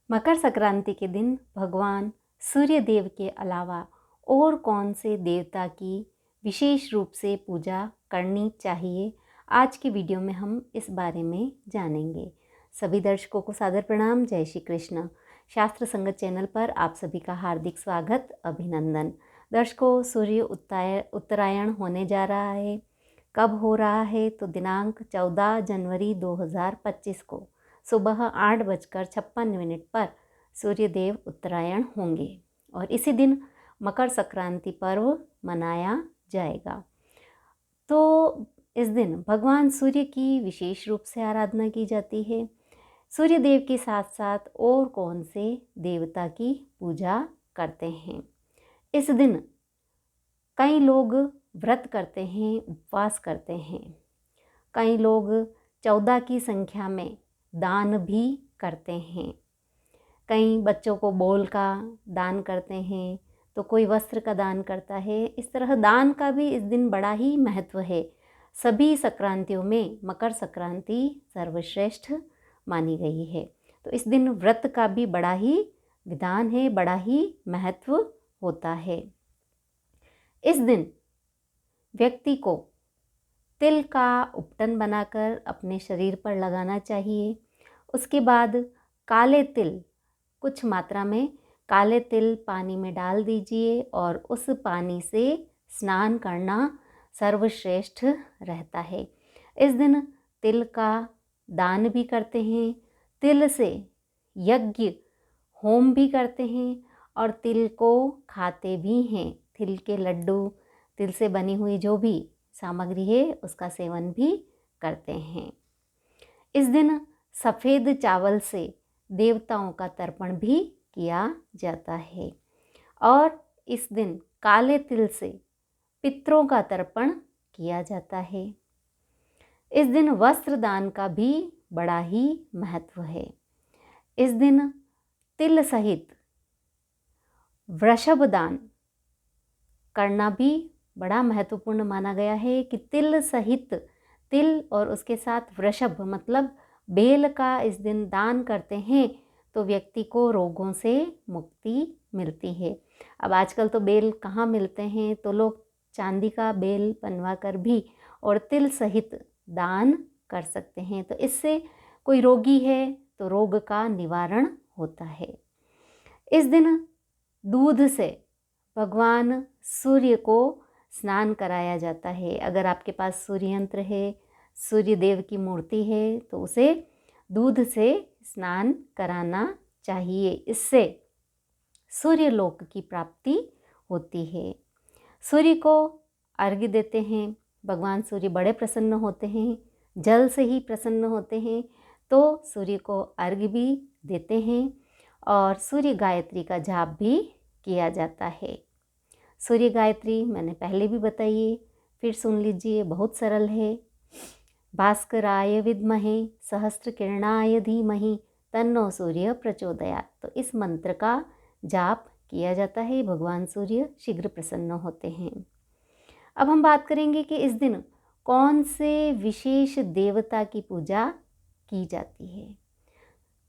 मकर संक्रांति के दिन भगवान सूर्य देव के अलावा और कौन से देवता की विशेष रूप से पूजा करनी चाहिए, आज की वीडियो में हम इस बारे में जानेंगे। सभी दर्शकों को सादर प्रणाम। जय श्री कृष्ण। शास्त्र संगत चैनल पर आप सभी का हार्दिक स्वागत, अभिनंदन। दर्शकों, सूर्य उत्तरायण होने जा रहा है। कब हो रहा है? तो दिनांक 14 जनवरी 2025 को सुबह 8:56 पर सूर्यदेव उत्तरायण होंगे और इसी दिन मकर संक्रांति पर्व मनाया जाएगा। तो इस दिन भगवान सूर्य की विशेष रूप से आराधना की जाती है। सूर्य देव के साथ साथ और कौन से देवता की पूजा करते हैं? इस दिन कई लोग व्रत करते हैं, उपवास करते हैं। कई लोग 14 की संख्या में दान भी करते हैं। कई बच्चों को बॉल का दान करते हैं, तो कोई वस्त्र का दान करता है। इस तरह दान का भी इस दिन बड़ा ही महत्व है। सभी संक्रांतियों में मकर संक्रांति सर्वश्रेष्ठ मानी गई है। तो इस दिन व्रत का भी बड़ा ही विधान है, बड़ा ही महत्व होता है। इस दिन व्यक्ति को तिल का उपटन बनाकर अपने शरीर पर लगाना चाहिए। उसके बाद काले तिल, कुछ मात्रा में काले तिल पानी में डाल दीजिए और उस पानी से स्नान करना सर्वश्रेष्ठ रहता है। इस दिन तिल का दान भी करते हैं, तिल से यज्ञ होम भी करते हैं और तिल को खाते भी हैं। तिल के लड्डू, तिल से बनी हुई जो भी सामग्री है उसका सेवन भी करते हैं। इस दिन सफ़ेद चावल से देवताओं का तर्पण भी किया जाता है और इस दिन काले तिल से पितरों का तर्पण किया जाता है। इस दिन वस्त्र दान का भी बड़ा ही महत्व है। इस दिन तिल सहित वृषभ दान करना भी बड़ा महत्वपूर्ण माना गया है कि तिल सहित, तिल और उसके साथ वृषभ मतलब बेल का इस दिन दान करते हैं तो व्यक्ति को रोगों से मुक्ति मिलती है। अब आजकल तो बेल कहाँ मिलते हैं, तो लोग चांदी का बेल बनवा कर भी और तिल सहित दान कर सकते हैं। तो इससे कोई रोगी है तो रोग का निवारण होता है। इस दिन दूध से भगवान सूर्य को स्नान कराया जाता है। अगर आपके पास सूर्य यंत्र है, सूर्य देव की मूर्ति है, तो उसे दूध से स्नान कराना चाहिए। इससे सूर्य लोक की प्राप्ति होती है। सूर्य को अर्घ्य देते हैं। भगवान सूर्य बड़े प्रसन्न होते हैं, जल से ही प्रसन्न होते हैं, तो सूर्य को अर्घ्य भी देते हैं और सूर्य गायत्री का जाप भी किया जाता है। सूर्य गायत्री मैंने पहले भी बताई है, फिर सुन लीजिए, बहुत सरल है। भास्कराय विद्महे सहस्त्रकिरणाय धीमहि तन्नो सूर्य प्रचोदयात्। तो इस मंत्र का जाप किया जाता है, भगवान सूर्य शीघ्र प्रसन्न होते हैं। अब हम बात करेंगे कि इस दिन कौन से विशेष देवता की पूजा की जाती है।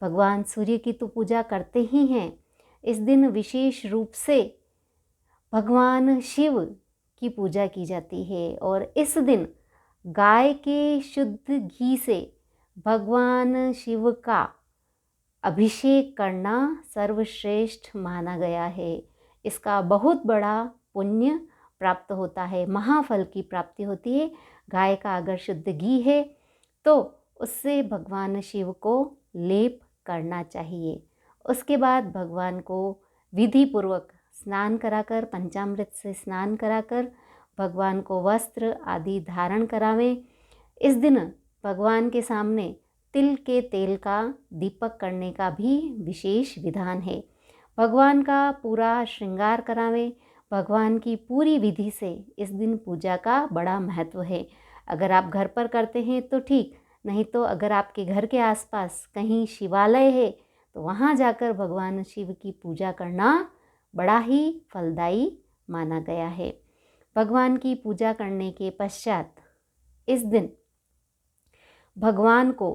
भगवान सूर्य की तो पूजा करते ही हैं। इस दिन विशेष रूप से भगवान शिव की पूजा की जाती है और इस दिन गाय के शुद्ध घी से भगवान शिव का अभिषेक करना सर्वश्रेष्ठ माना गया है। इसका बहुत बड़ा पुण्य प्राप्त होता है, महाफल की प्राप्ति होती है। गाय का अगर शुद्ध घी है तो उससे भगवान शिव को लेप करना चाहिए। उसके बाद भगवान को विधि पूर्वक स्नान कराकर, पंचामृत से स्नान कराकर भगवान को वस्त्र आदि धारण करावें। इस दिन भगवान के सामने तिल के तेल का दीपक करने का भी विशेष विधान है। भगवान का पूरा श्रृंगार करावें। भगवान की पूरी विधि से इस दिन पूजा का बड़ा महत्व है। अगर आप घर पर करते हैं तो ठीक, नहीं तो अगर आपके घर के आसपास कहीं शिवालय है तो वहाँ जाकर भगवान शिव की पूजा करना बड़ा ही फलदायी माना गया है। भगवान की पूजा करने के पश्चात इस दिन भगवान को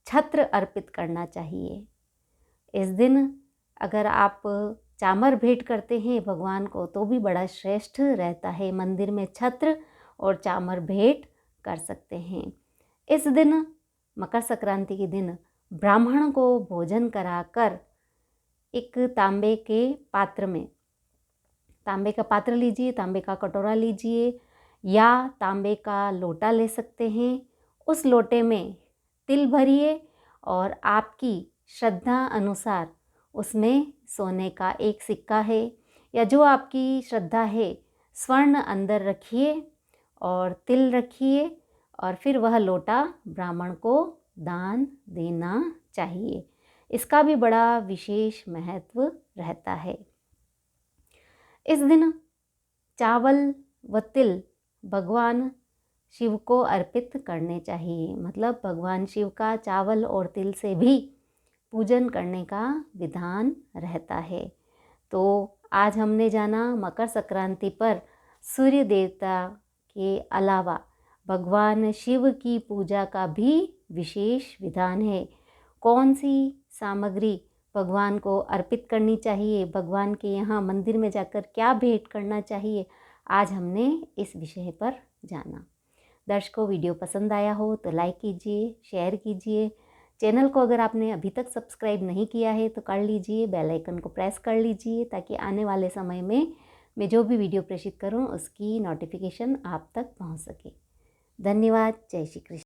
छत्र अर्पित करना चाहिए। इस दिन अगर आप चामर भेंट करते हैं भगवान को तो भी बड़ा श्रेष्ठ रहता है। मंदिर में छत्र और चामर भेंट कर सकते हैं। इस दिन मकर संक्रांति के दिन ब्राह्मण को भोजन कराकर एक तांबे के पात्र में, तांबे का पात्र लीजिए, तांबे का कटोरा लीजिए या तांबे का लोटा ले सकते हैं। उस लोटे में तिल भरिए और आपकी श्रद्धा अनुसार उसमें सोने का एक सिक्का है या जो आपकी श्रद्धा है स्वर्ण अंदर रखिए और तिल रखिए और फिर वह लोटा ब्राह्मण को दान देना चाहिए। इसका भी बड़ा विशेष महत्व रहता है। इस दिन चावल व तिल भगवान शिव को अर्पित करने चाहिए। मतलब भगवान शिव का चावल और तिल से भी पूजन करने का विधान रहता है। तो आज हमने जाना मकर संक्रांति पर सूर्य देवता के अलावा भगवान शिव की पूजा का भी विशेष विधान है। कौन सी सामग्री भगवान को अर्पित करनी चाहिए, भगवान के यहाँ मंदिर में जाकर क्या भेंट करना चाहिए, आज हमने इस विषय पर जाना। दर्शकों, वीडियो पसंद आया हो तो लाइक कीजिए, शेयर कीजिए। चैनल को अगर आपने अभी तक सब्सक्राइब नहीं किया है तो कर लीजिए, बेल आइकन को प्रेस कर लीजिए ताकि आने वाले समय में मैं जो भी वीडियो प्रेषित करूं उसकी नोटिफिकेशन आप तक पहुंच सके। धन्यवाद। जय श्री कृष्ण।